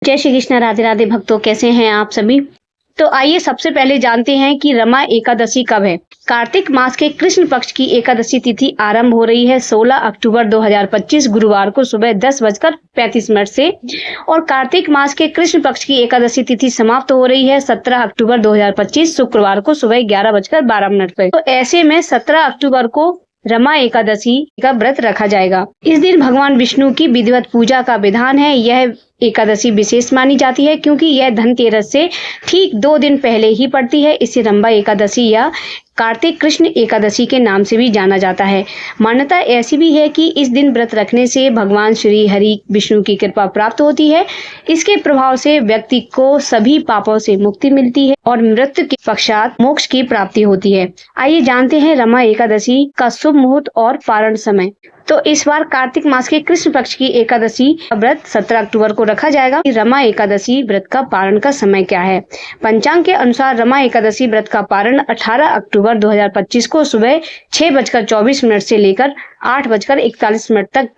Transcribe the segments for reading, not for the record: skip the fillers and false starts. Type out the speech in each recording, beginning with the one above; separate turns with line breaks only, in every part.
जय श्री कृष्ण। राधे राधे भक्तों, कैसे हैं आप सभी। तो आइए सबसे पहले जानते हैं कि रमा एकादशी कब है। कार्तिक मास के कृष्ण पक्ष की एकादशी तिथि आरंभ हो रही है 16 अक्टूबर 2025 गुरुवार को सुबह 10:35 से और कार्तिक मास के कृष्ण पक्ष की एकादशी तिथि समाप्त हो रही है 17 अक्टूबर 2025 शुक्रवार को सुबह 11:12 पर। तो ऐसे में 17 अक्टूबर को रमा एकादशी का व्रत रखा जाएगा। इस दिन भगवान विष्णु की विधिवत पूजा का विधान है। यह एकादशी विशेष मानी जाती है क्योंकि यह धनतेरस से ठीक 2 दिन पहले ही पड़ती है। इसे रंभा एकादशी या कार्तिक कृष्ण एकादशी के नाम से भी जाना जाता है। मान्यता ऐसी भी है कि इस दिन व्रत रखने से भगवान श्री हरि विष्णु की कृपा प्राप्त होती है। इसके प्रभाव से व्यक्ति को सभी पापों से मुक्ति मिलती है और मृत्यु के पश्चात मोक्ष की प्राप्ति होती है। आइए जानते हैं रमा एकादशी का शुभ मुहूर्त और पारण समय। तो इस बार कार्तिक मास के कृष्ण पक्ष की एकादशी का व्रत 17 अक्टूबर को रखा जाएगा। रमा एकादशी व्रत का पारण का समय क्या है। पंचांग के अनुसार रमा एकादशी व्रत का पारण 18 अक्टूबर 2025 को सुबह 6:24 से लेकर 8:41 तक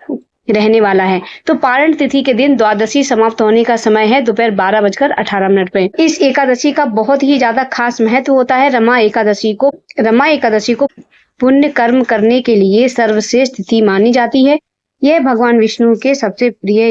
रहने वाला है। तो पारण तिथि के दिन द्वादशी समाप्त होने का समय है दोपहर 12:18 पे। इस एकादशी का बहुत ही ज्यादा खास महत्व होता है। रमा एकादशी को पुण्य कर्म करने के लिए सर्वश्रेष्ठ तिथि मानी जाती है। यह भगवान विष्णु के सबसे प्रिय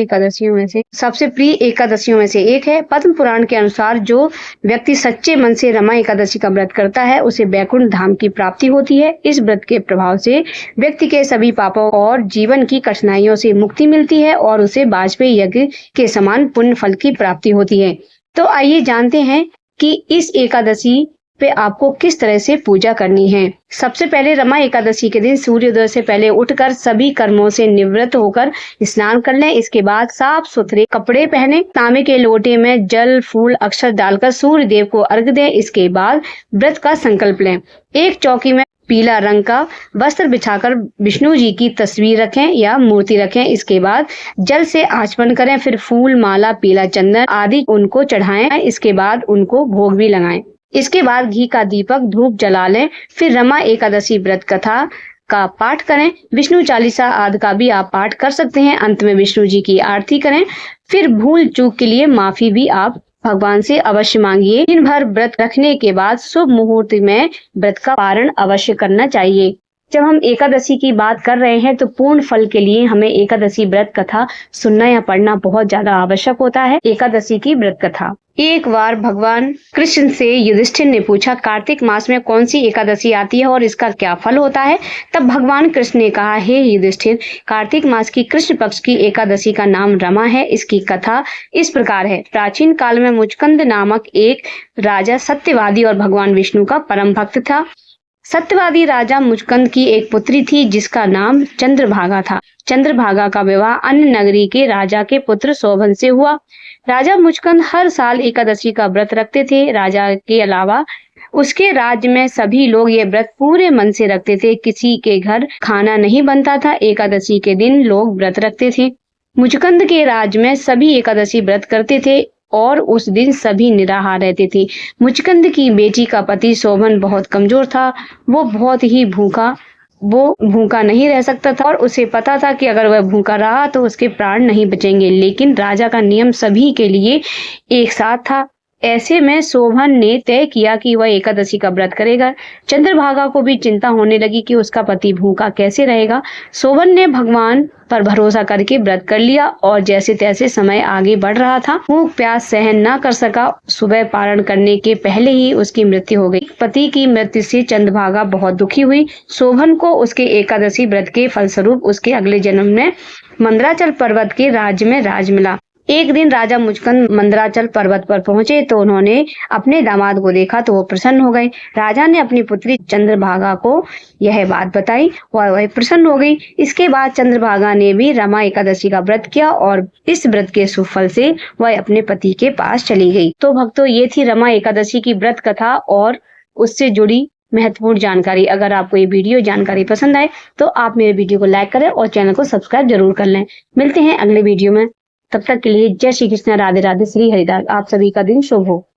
एकादशियों में से एक है। पद्म पुराण के अनुसार जो व्यक्ति सच्चे मन से रमा एकादशी का व्रत करता है उसे बैकुंठ धाम की प्राप्ति होती है। इस व्रत के प्रभाव से व्यक्ति के सभी पापों और जीवन की कठिनाइयों से मुक्ति मिलती है और उसे वाजपेयी यज्ञ के समान पुण्य फल की प्राप्ति होती है। तो आइए जानते हैं कि इस एकादशी पे आपको किस तरह से पूजा करनी है। सबसे पहले रमा एकादशी के दिन सूर्योदय से पहले उठकर सभी कर्मों से निवृत्त होकर स्नान कर लें। इसके बाद साफ सुथरे कपड़े पहने, तांबे के लोटे में जल फूल अक्षत डालकर सूर्य देव को अर्घ्य दें। इसके बाद व्रत का संकल्प लें। एक चौकी में पीला रंग का वस्त्र बिछाकर विष्णु जी की तस्वीर रखें या मूर्ति रखें। इसके बाद जल से आचमन करें, फिर फूल माला पीला चंदन आदि उनको चढ़ाएं। इसके बाद उनको भोग भी लगाएं। इसके बाद घी का दीपक धूप जला लें। फिर रमा एकादशी व्रत कथा का पाठ करें। विष्णु चालीसा आदि का भी आप पाठ कर सकते हैं। अंत में विष्णु जी की आरती करें। फिर भूल चूक के लिए माफी भी आप भगवान से अवश्य मांगिए। दिन भर व्रत रखने के बाद शुभ मुहूर्त में व्रत का पारण अवश्य करना चाहिए। जब हम एकादशी की बात कर रहे हैं तो पूर्ण फल के लिए हमें एकादशी व्रत कथा सुनना या पढ़ना बहुत ज्यादा आवश्यक होता है। एकादशी की व्रत कथा। एक बार भगवान कृष्ण से युधिष्ठिर ने पूछा, कार्तिक मास में कौन सी एकादशी आती है और इसका क्या फल होता है। तब भगवान कृष्ण ने कहा, हे युधिष्ठिर, कार्तिक मास की कृष्ण पक्ष की एकादशी का नाम रमा है। इसकी कथा इस प्रकार है। प्राचीन काल में मुचकंद नामक एक राजा सत्यवादी और भगवान विष्णु का परम भक्त था। सत्यवादी राजा मुचकंद की एक पुत्री थी जिसका नाम चंद्रभागा था। चंद्रभागा का विवाह अन्य नगरी के राजा के पुत्र शोभन से हुआ। राजा मुचकंद हर साल एकादशी का व्रत रखते थे। राजा के अलावा उसके राज्य में सभी लोग ये व्रत पूरे मन से रखते थे। किसी के घर खाना नहीं बनता था। एकादशी के दिन लोग व्रत रखते थे। मुचकंद के राज्य में सभी एकादशी व्रत करते थे और उस दिन सभी निराहार रहते थे। मुचकंद की बेटी का पति शोभन बहुत कमजोर था। वो भूखा नहीं रह सकता था और उसे पता था कि अगर वह भूखा रहा तो उसके प्राण नहीं बचेंगे। लेकिन राजा का नियम सभी के लिए एक साथ था। ऐसे में शोभन ने तय किया कि वह एकादशी का व्रत करेगा। चंद्रभागा को भी चिंता होने लगी कि उसका पति भूखा कैसे रहेगा। शोभन ने भगवान पर भरोसा करके व्रत कर लिया और जैसे तैसे समय आगे बढ़ रहा था। भूख प्यास सहन न कर सका। सुबह पारण करने के पहले ही उसकी मृत्यु हो गई। पति की मृत्यु से चंद्रभागा बहुत दुखी हुई। शोभन को उसके एकादशी व्रत के फलस्वरूप उसके अगले जन्म में मंदराचल पर्वत के राज्य में राज मिला। एक दिन राजा मुचकंद मंदराचल पर्वत पर पहुंचे तो उन्होंने अपने दामाद को देखा तो वो प्रसन्न हो गए। राजा ने अपनी पुत्री चंद्रभागा को यह बात बताई और वह प्रसन्न हो गई। इसके बाद चंद्रभागा ने भी रमा एकादशी का व्रत किया और इस व्रत के सुफल से वह अपने पति के पास चली गई। तो भक्तों, ये थी रमा एकादशी की व्रत कथा और उससे जुड़ी महत्वपूर्ण जानकारी। अगर आपको ये वीडियो जानकारी पसंद आए तो आप मेरे वीडियो को लाइक करें और चैनल को सब्सक्राइब जरूर कर लें। मिलते हैं अगले वीडियो में। तब तक के लिए जय श्री कृष्ण। राधे राधे। श्री हरिदास। आप सभी का दिन शुभ हो।